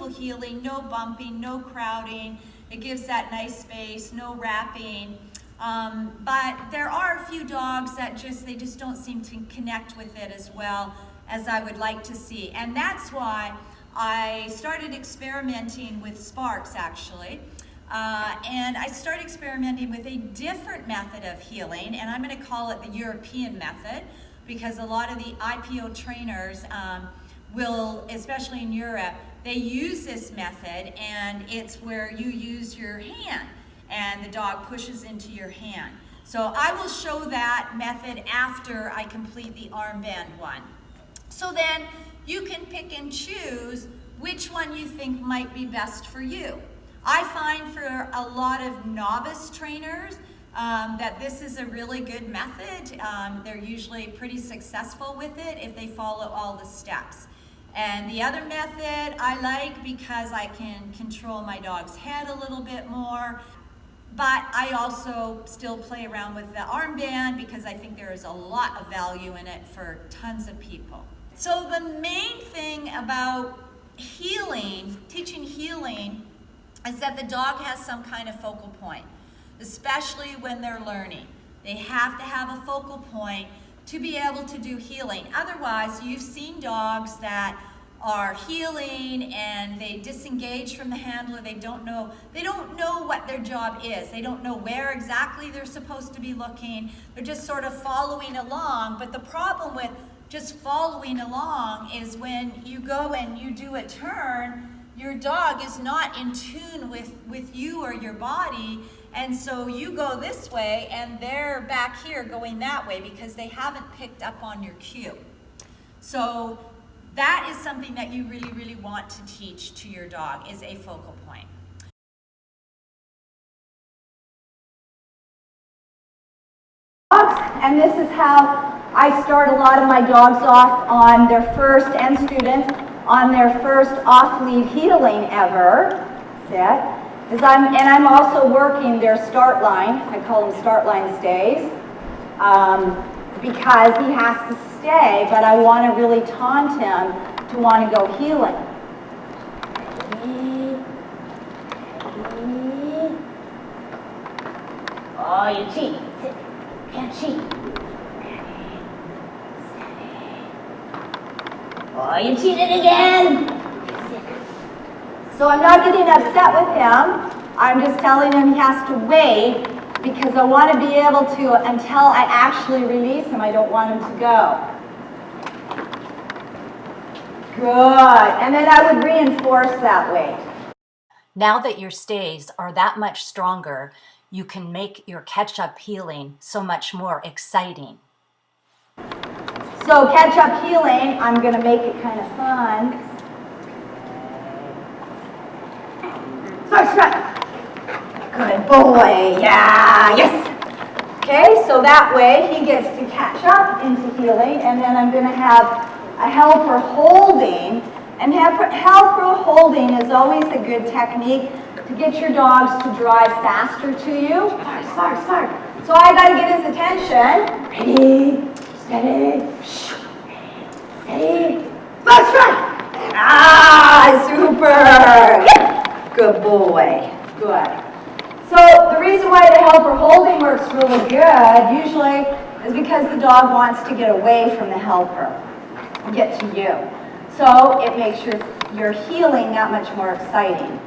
beautiful heeling, no bumping, no crowding. It gives that nice space, no wrapping. But there are a few dogs that they just don't seem to connect with it as well as I would like to see. And that's why I started experimenting with Sparks, actually. And I started experimenting with a different method of heeling, and I'm going to call it the European method, because a lot of the IPO trainers will, especially in Europe, they use this method, and it's where you use your hand and the dog pushes into your hand. So I will show that method after I complete the armband one. So then you can pick and choose which one you think might be best for you. I find for a lot of novice trainers that this is a really good method. They're usually pretty successful with it if they follow all the steps. And the other method I like because I can control my dog's head a little bit more. But I also still play around with the armband because I think there is a lot of value in it for tons of people. So the main thing about heeling, teaching heeling, is that the dog has some kind of focal point, especially when they're learning. They have to have a focal point to be able to do heeling. Otherwise, you've seen dogs that are heeling and they disengage from the handler. They don't know what their job is. They don't know where exactly they're supposed to be looking. They're just sort of following along. But the problem with just following along is when you go and you do a turn, your dog is not in tune with you or your body, and so you go this way and they're back here going that way because they haven't picked up on your cue. So that is something that you really, really want to teach to your dog, is a focal point. And this is how I start a lot of my dogs off on their first, and students, on their first off-lead heeling ever. I'm also working their start line. I call them start line stays, because he has to stay, but I want to really taunt him to want to go heeling. Oh, you cheat. Sit. Can't cheat. Oh, you cheated again! So I'm not getting upset with him. I'm just telling him he has to wait because I want to be able to, until I actually release him, I don't want him to go. Good. And then I would reinforce that weight. Now that your stays are that much stronger, you can make your catch-up heeling so much more exciting. So catch-up heeling, I'm going to make it kind of fun. Start. Good boy. Yeah, yes. Okay, so that way he gets to catch up into heeling, and then I'm going to have a helper holding. And helper holding is always a good technique to get your dogs to drive faster to you. Smart. So I got to get his attention. Ready, steady, steady, smart. Ah, super. Good boy. Good. So the reason why the helper holding works really good usually is because the dog wants to get away from the helper and get to you. So it makes your heeling that much more exciting.